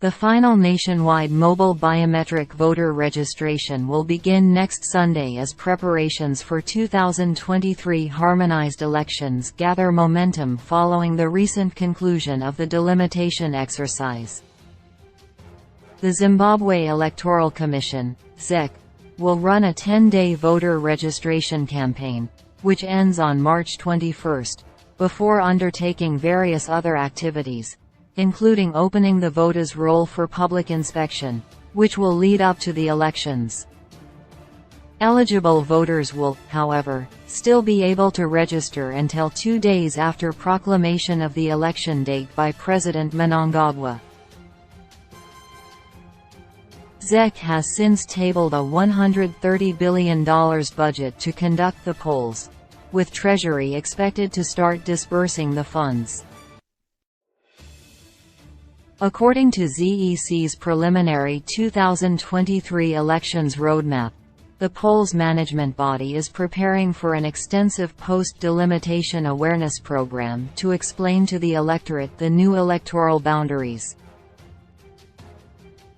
The final nationwide mobile biometric voter registration will begin next Sunday as preparations for 2023 harmonized elections gather momentum following the recent conclusion of the delimitation exercise. The Zimbabwe Electoral Commission (ZEC) will run a 10-day voter registration campaign, which ends on March 21, before undertaking various other activities, including opening the voters' roll for public inspection, which will lead up to the elections. Eligible voters will, however, still be able to register until 2 days after proclamation of the election date by President Mnangagwa. ZEC has since tabled a $130 billion budget to conduct the polls, with Treasury expected to start disbursing the funds. According to ZEC's preliminary 2023 elections roadmap, the polls management body is preparing for an extensive post-delimitation awareness program to explain to the electorate the new electoral boundaries.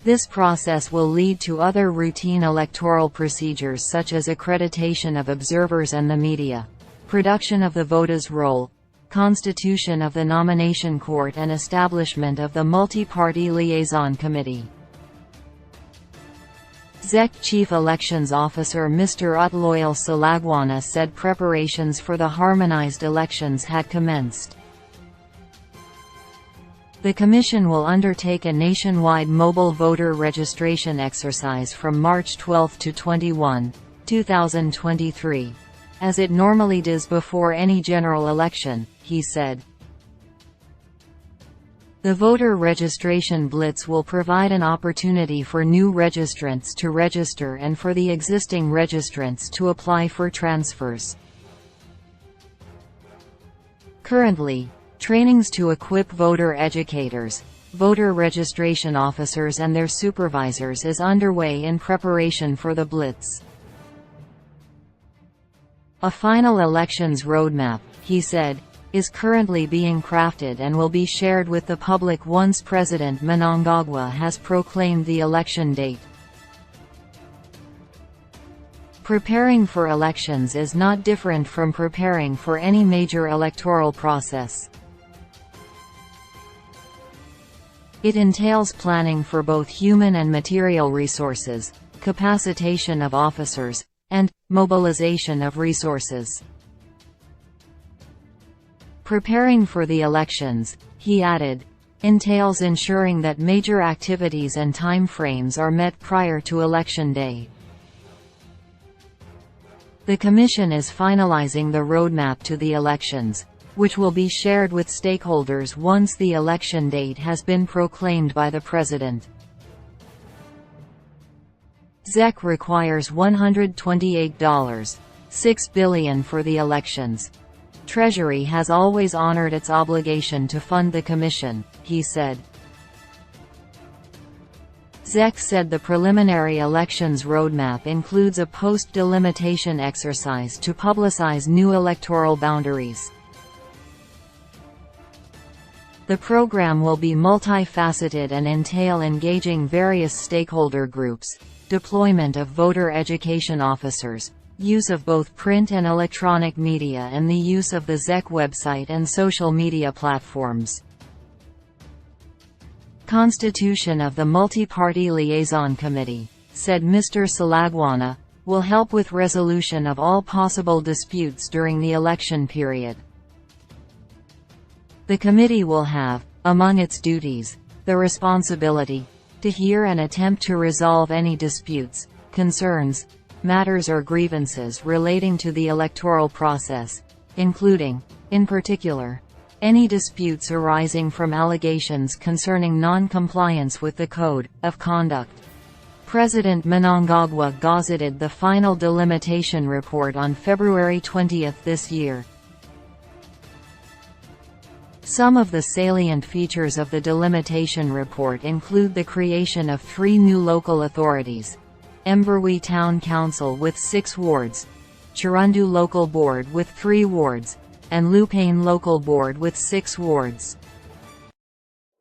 This process will lead to other routine electoral procedures such as accreditation of observers and the media, production of the voters' roll, constitution of the nomination court and establishment of the multi-party liaison committee. ZEC Chief Elections Officer Mr. Utloyal Salagwana said preparations for the harmonized elections had commenced. The Commission will undertake a nationwide mobile voter registration exercise from March 12 to 21, 2023. As it normally does before any general election, he said. The voter registration blitz will provide an opportunity for new registrants to register and for the existing registrants to apply for transfers. Currently, trainings to equip voter educators, voter registration officers and their supervisors is underway in preparation for the blitz. A final elections roadmap, he said, is currently being crafted and will be shared with the public once President Mnangagwa has proclaimed the election date. Preparing for elections is not different from preparing for any major electoral process. It entails planning for both human and material resources, capacitation of officers, and mobilization of resources. Preparing for the elections, he added, entails ensuring that major activities and time frames are met prior to Election Day. The Commission is finalizing the roadmap to the elections, which will be shared with stakeholders once the election date has been proclaimed by the President. ZEC requires $128.6 billion for the elections. Treasury has always honored its obligation to fund the Commission, he said. ZEC said the preliminary elections roadmap includes a post-delimitation exercise to publicize new electoral boundaries. The program will be multifaceted and entail engaging various stakeholder groups, deployment of voter education officers, use of both print and electronic media and the use of the ZEC website and social media platforms. Constitution of the Multi-Party Liaison Committee, said Mr. Salagwana, will help with resolution of all possible disputes during the election period. The committee will have, among its duties, the responsibility to hear and attempt to resolve any disputes, concerns, matters or grievances relating to the electoral process, including, in particular, any disputes arising from allegations concerning non-compliance with the Code of Conduct. President Mnangagwa gazetted the final delimitation report on February 20 this year. Some of the salient features of the delimitation report include the creation of 3 new local authorities: Mberwi Town Council with 6 wards, Chirundu Local Board with 3 wards, and Lupane Local Board with 6 wards.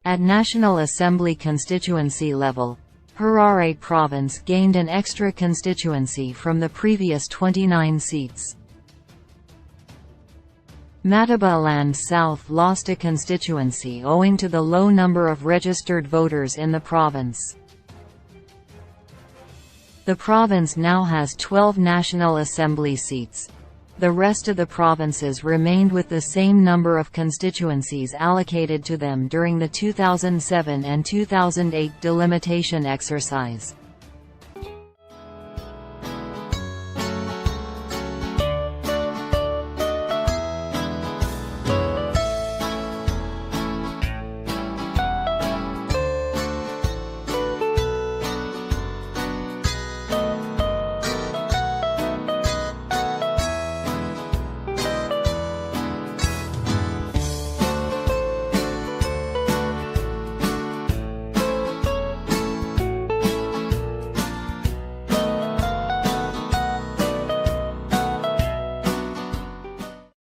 At National Assembly constituency level, Harare Province gained an extra constituency from the previous 29 seats. Matabaland South lost a constituency owing to the low number of registered voters in the province. The province now has 12 National Assembly seats. The rest of the provinces remained with the same number of constituencies allocated to them during the 2007 and 2008 delimitation exercise.